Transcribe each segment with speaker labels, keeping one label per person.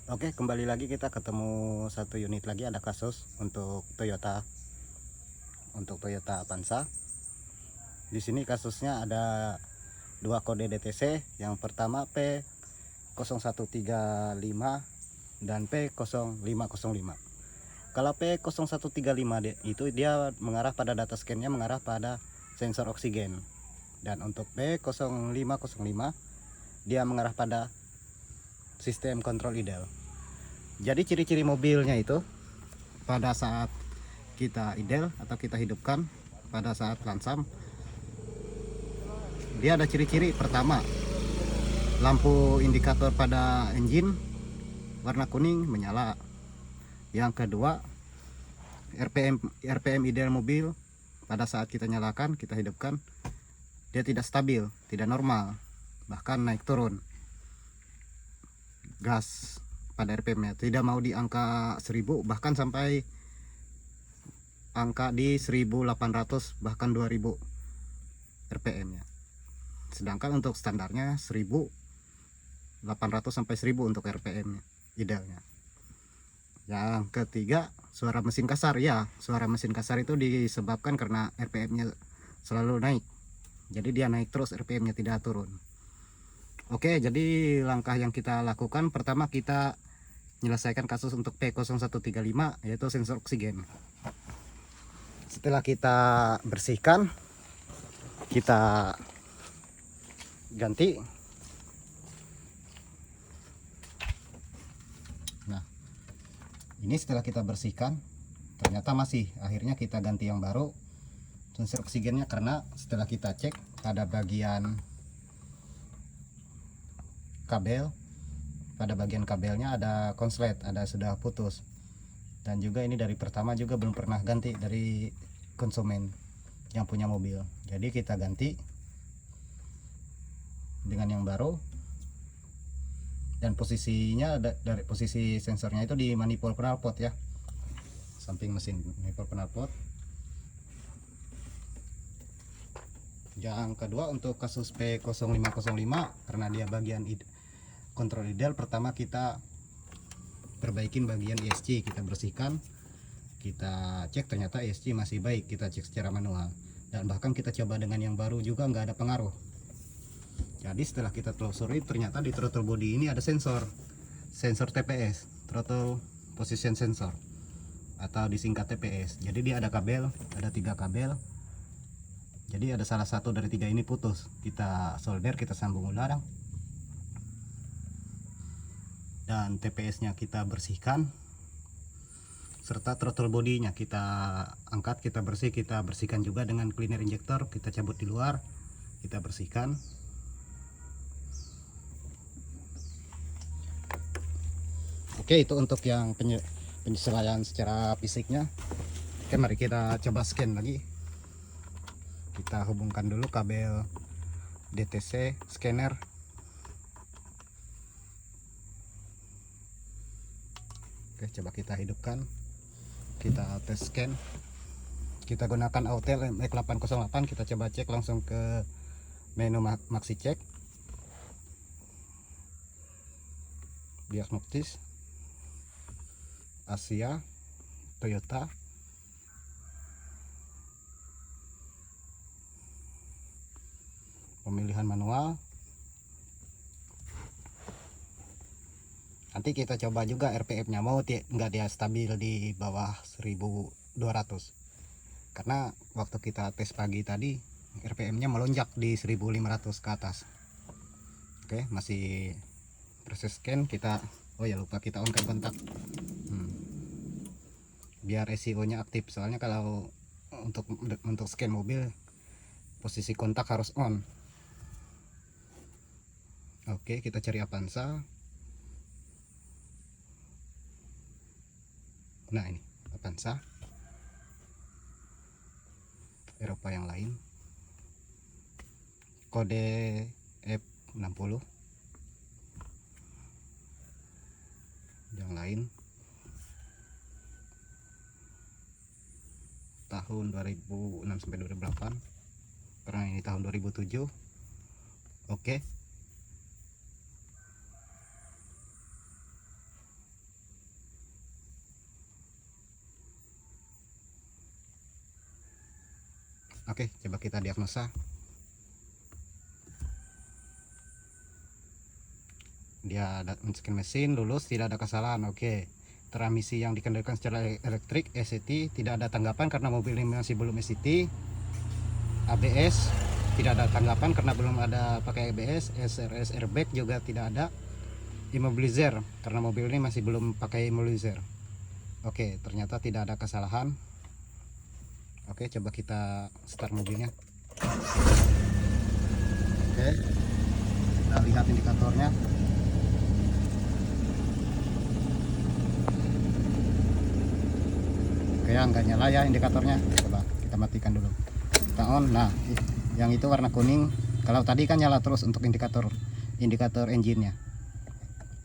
Speaker 1: Oke, kembali lagi kita ketemu satu unit lagi, ada kasus untuk Toyota Avanza. Di sini kasusnya ada dua kode DTC. Yang pertama P0135 dan P0505. Kalau P0135 itu dia mengarah pada data scan-nya mengarah pada sensor oksigen. Dan untuk P0505 dia mengarah pada sistem kontrol idle. Jadi ciri-ciri mobilnya itu pada saat kita idle atau kita hidupkan, pada saat lansam, dia ada ciri-ciri. Pertama, lampu indikator pada engine warna kuning menyala. Yang kedua, RPM idle mobil pada saat kita nyalakan, kita hidupkan, dia tidak stabil, tidak normal, bahkan naik turun gas pada RPM-nya, tidak mau di angka 1000, bahkan sampai angka di 1800 bahkan 2000 RPM-nya. Sedangkan untuk standarnya 1800 sampai 1000 untuk RPM-nya idealnya. Yang ketiga, suara mesin kasar. Ya, suara mesin kasar itu disebabkan karena RPM-nya selalu naik. Jadi dia naik terus, RPM-nya tidak turun. Oke, jadi langkah yang kita lakukan, pertama kita menyelesaikan kasus untuk P0135, yaitu sensor oksigen. Setelah kita bersihkan, kita ganti. Nah, ini setelah kita bersihkan, ternyata masih, akhirnya kita ganti yang baru sensor oksigennya, karena setelah kita cek pada bagian kabel, pada bagian kabelnya ada konslet, ada sudah putus. Dan juga ini dari pertama juga belum pernah ganti dari konsumen yang punya mobil. Jadi kita ganti dengan yang baru. Dan posisinya dari posisi sensornya itu di manifold knalpot ya, samping mesin manifold knalpot. Yang kedua, untuk kasus P0505, karena dia bagian kontrol ideal, pertama kita perbaikin bagian ESC, kita bersihkan, kita cek, ternyata ESC masih baik, kita cek secara manual, dan bahkan kita coba dengan yang baru juga nggak ada pengaruh. Jadi setelah kita telusuri, ternyata di throttle body ini ada sensor TPS, throttle position sensor, atau disingkat TPS. Jadi dia ada kabel, ada 3 kabel. Jadi ada salah satu dari 3 ini putus, kita solder, kita sambung ulang, dan TPS-nya kita bersihkan, serta throttle body-nya kita angkat, kita bersihkan juga dengan cleaner injector, kita cabut di luar, kita bersihkan. Oke, itu untuk yang penyesuaian secara fisiknya. Oke, mari kita coba scan lagi. Kita hubungkan dulu kabel DTC scanner. Oke, coba kita hidupkan, kita tes scan. Kita gunakan Autel MX808, kita coba cek langsung ke menu maxi check, diagnostis, Asia, Toyota, pemilihan manual. Nanti kita coba juga RPM-nya, mau nggak dia stabil di bawah 1200, karena waktu kita tes pagi tadi RPM-nya melonjak di 1500 ke atas. Oke, masih proses scan. Kita, oh ya lupa, kita on kan kontak, biar SEO-nya aktif. Soalnya kalau untuk scan mobil, posisi kontak harus on. Oke, kita cari Avanza. Nah, ini Avanza, Eropa yang lain, kode F60 yang lain, tahun 2006 sampai 2008, karena ini tahun 2007. Oke, Oke, coba kita diagnosa. Dia men-scan mesin, lulus, tidak ada kesalahan. Oke. Transmisi yang dikendalikan secara elektrik SCT, tidak ada tanggapan karena mobil ini masih belum SCT. ABS tidak ada tanggapan karena belum ada pakai ABS. SRS airbag juga tidak ada. Immobilizer karena mobil ini masih belum pakai immobilizer. Oke, ternyata tidak ada kesalahan. Oke, coba kita start mobilnya. Oke, kita lihat indikatornya. Oke, nggak nyala ya indikatornya. Coba kita matikan dulu. Kita on. Nah, yang itu warna kuning. Kalau tadi kan nyala terus untuk indikator engine-nya.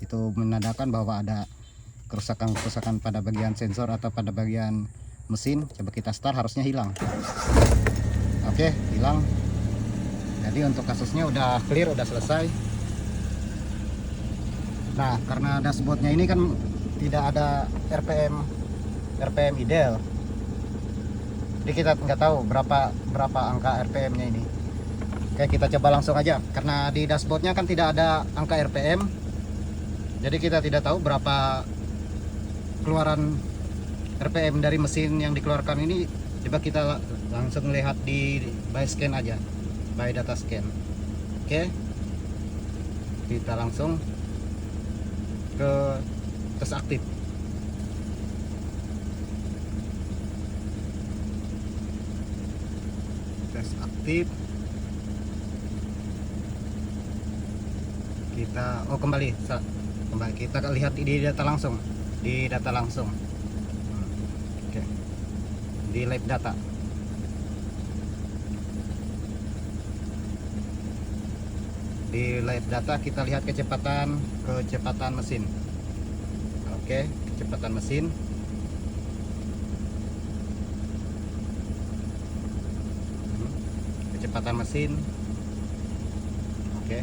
Speaker 1: Itu menandakan bahwa ada kerusakan pada bagian sensor atau pada bagian mesin. Coba kita start, harusnya hilang. Oke, hilang. Jadi untuk kasusnya udah clear, udah selesai. Nah, karena dashboardnya ini kan tidak ada RPM ideal, jadi kita nggak tahu berapa angka RPM-nya ini. Oke, kita coba langsung aja. Karena di dashboardnya kan tidak ada angka RPM, jadi kita tidak tahu berapa keluaran RPM dari mesin yang dikeluarkan ini. Coba kita langsung lihat di by scan aja, by data scan. Oke, kita langsung ke tes aktif. Tes aktif. Kita kembali kita lihat di data langsung, Oke, di live data. Di live data kita lihat kecepatan mesin. Oke, kecepatan mesin. Kecepatan mesin. Oke.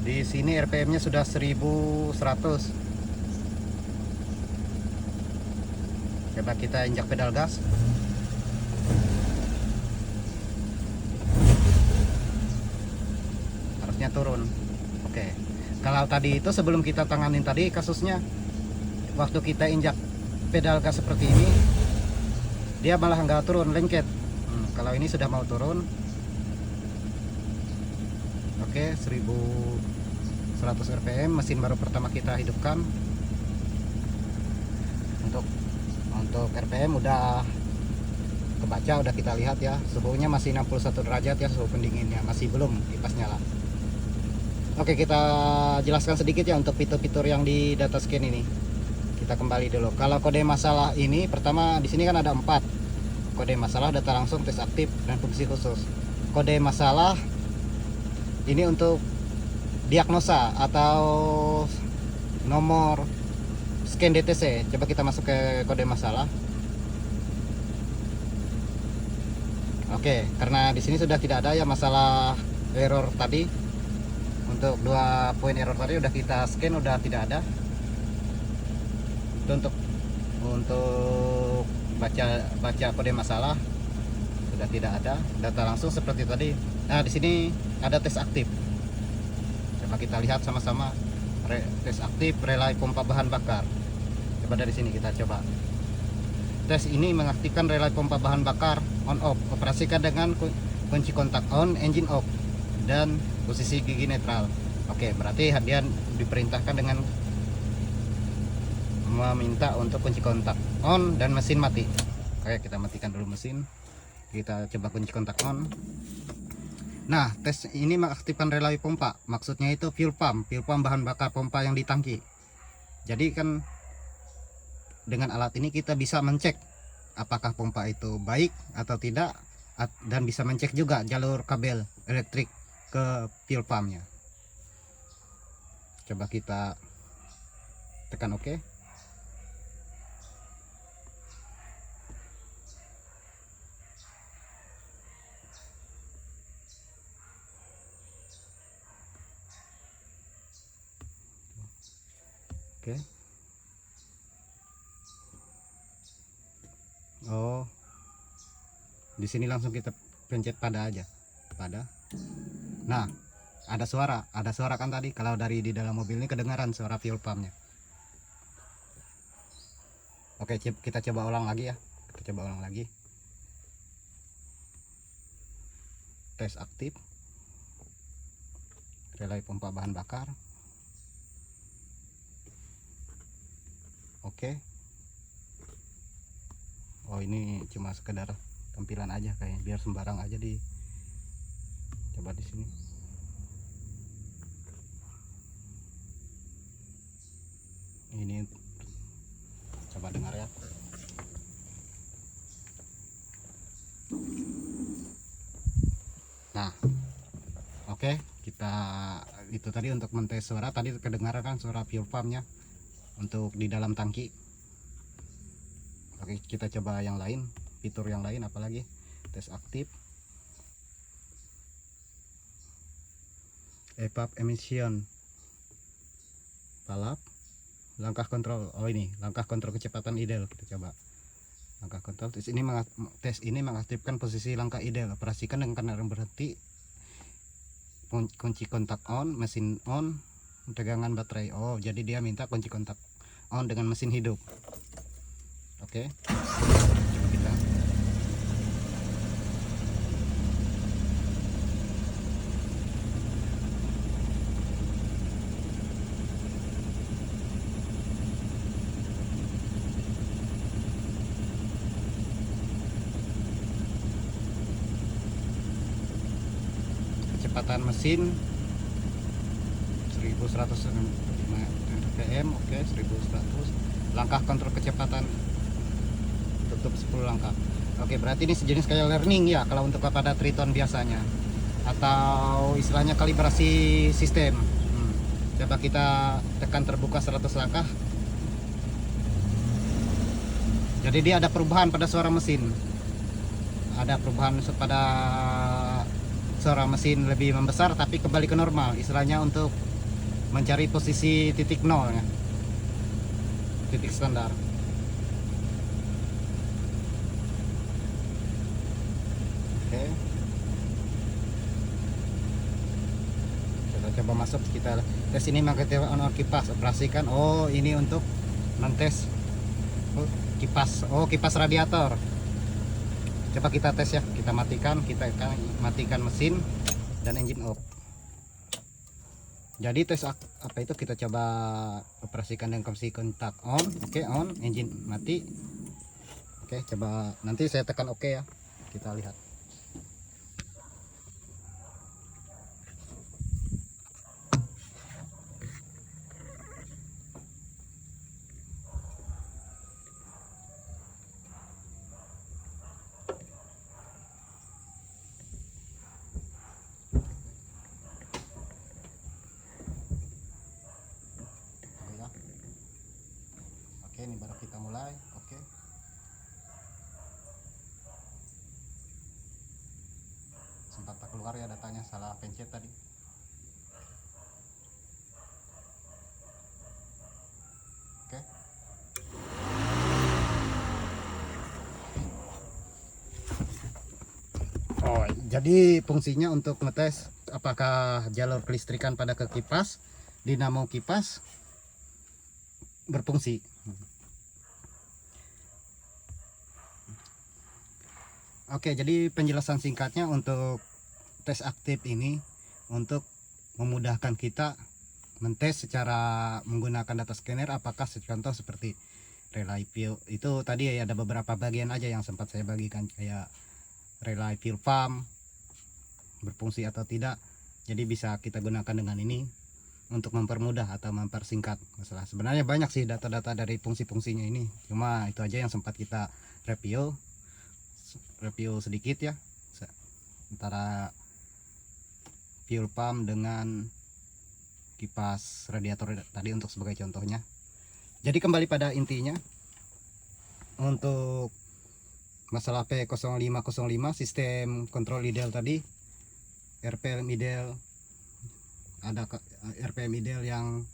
Speaker 1: Di sini RPM-nya sudah 1100. Coba kita injak pedal gas. Harusnya turun. Oke. Kalau tadi itu sebelum kita tanganin tadi kasusnya, waktu kita injak pedal gas seperti ini, dia malah nggak turun, lengket. Kalau ini sudah mau turun. Oke, 1100 RPM, mesin baru pertama kita hidupkan. Untuk RPM udah kebaca, udah kita lihat ya. Suhunya masih 61 derajat ya, suhu pendinginnya masih belum kipas nyala. Oke, kita jelaskan sedikit ya untuk fitur-fitur yang di data scan ini. Kita kembali dulu. Kalau kode masalah ini, pertama di sini kan ada 4. Kode masalah, data langsung, tes aktif, dan fungsi khusus. Kode masalah ini untuk diagnosa atau nomor scan DTC. Coba kita masuk ke kode masalah. Oke, karena di sini sudah tidak ada ya masalah error tadi. Untuk 2 poin error tadi udah kita scan, udah tidak ada. Itu untuk baca kode masalah sudah tidak ada. Data langsung seperti tadi. Nah, di sini ada tes aktif. Coba kita lihat sama-sama. Tes aktif relay pompa bahan bakar. Coba dari sini kita coba. Tes ini mengaktifkan relay pompa bahan bakar on off. Operasikan dengan kunci kontak on, engine off, dan posisi gigi netral. Oke, berarti dia diperintahkan dengan meminta untuk kunci kontak on dan mesin mati. Oke, kita matikan dulu mesin. Kita coba kunci kontak on. Nah, tes ini mengaktifkan relay pompa. Maksudnya itu fuel pump bahan bakar pompa yang di tangki. Jadi kan dengan alat ini kita bisa mencek apakah pompa itu baik atau tidak, dan bisa mencek juga jalur kabel elektrik ke fuel pumpnya. Coba kita tekan OK. Oke. Oh, di sini langsung kita pencet pada aja, pada. Nah, ada suara kan tadi. Kalau dari di dalam mobil ini kedengaran suara fuel pumpnya. Oke, kita coba ulang lagi ya. Kita coba ulang lagi. Tes aktif. Relay pompa bahan bakar. Oke. Oh, ini cuma sekedar tampilan aja kayaknya, biar sembarang aja di coba di sini. Ini coba dengar ya. Nah, oke, kita itu tadi untuk mentes suara. Tadi kedengaran kan suara fuel pumpnya untuk di dalam tangki. Oke, kita coba yang lain, fitur yang lain apalagi. Tes aktif, EVAP emission, balap, langkah kontrol. Oh, ini langkah kontrol kecepatan ideal. Kita coba langkah kontrol. Tes ini mengaktifkan posisi langkah ideal. Operasikan dengan kendaraan berhenti, kunci kontak on, mesin on, tegangan baterai. Oh, jadi dia minta kunci kontak on dengan mesin hidup. Oke, coba kita. Kecepatan mesin 1100 rpm. Oke, 1100. Langkah kontrol kecepatan tutup 10 langkah. Oke, berarti ini sejenis kayak learning ya kalau untuk kepada Triton biasanya, atau istilahnya kalibrasi sistem. Coba kita tekan terbuka 100 langkah. Jadi dia ada perubahan pada suara mesin, ada perubahan pada suara mesin lebih membesar, tapi kembali ke normal, istilahnya untuk mencari posisi titik nol ya, titik standar. Oke, kita coba masuk, kita tes ini pakai on kipas, operasikan. Oh, ini untuk mentes kipas. Oh, kipas radiator. Coba kita tes ya, kita matikan matikan mesin dan engine off. Jadi tes apa itu, kita coba operasikan dengan kunci kontak on. Oke, on, engine mati. Oke, coba nanti saya tekan oke ya, kita lihat. Oke, ini baru kita mulai. Oke, sempat tak keluar ya datanya, salah pencet tadi. Oke, oh, jadi fungsinya untuk ngetes apakah jalur kelistrikan pada ke kipas, dinamo kipas berfungsi. Oke, jadi penjelasan singkatnya untuk tes aktif ini untuk memudahkan kita mentes secara menggunakan data scanner. Apakah contoh seperti relay fuel itu tadi ya, ada beberapa bagian aja yang sempat saya bagikan, kayak relay fuel pump berfungsi atau tidak. Jadi bisa kita gunakan dengan ini untuk mempermudah atau mempersingkat masalah. Sebenarnya banyak sih data-data dari fungsi-fungsinya ini, cuma itu aja yang sempat kita review sedikit ya, antara fuel pump dengan kipas radiator tadi untuk sebagai contohnya. Jadi kembali pada intinya, untuk masalah P0505 sistem kontrol ideal tadi, RPM ideal, ada RPM ideal yang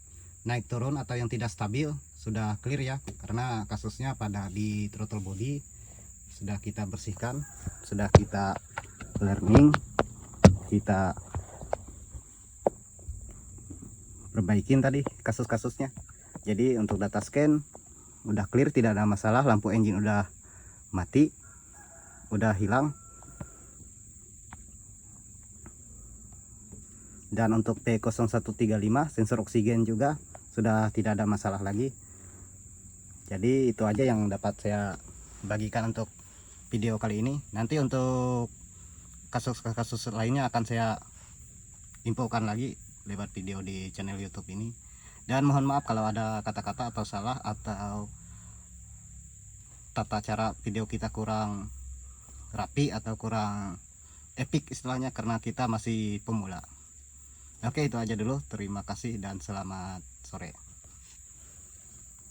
Speaker 1: naik turun atau yang tidak stabil sudah clear ya, karena kasusnya pada di throttle body sudah kita bersihkan, sudah kita learning, kita perbaikin tadi kasus-kasusnya. Jadi untuk data scan udah clear, tidak ada masalah, lampu engine udah mati, udah hilang. Dan untuk P0135 sensor oksigen juga sudah tidak ada masalah lagi. Jadi itu aja yang dapat saya bagikan untuk video kali ini. Nanti untuk kasus-kasus lainnya akan saya infokan lagi lewat video di channel YouTube ini. Dan mohon maaf kalau ada kata-kata atau salah atau tata cara video kita kurang rapi atau kurang epic istilahnya, karena kita masih pemula. Oke, itu aja dulu. Terima kasih dan selamat sore.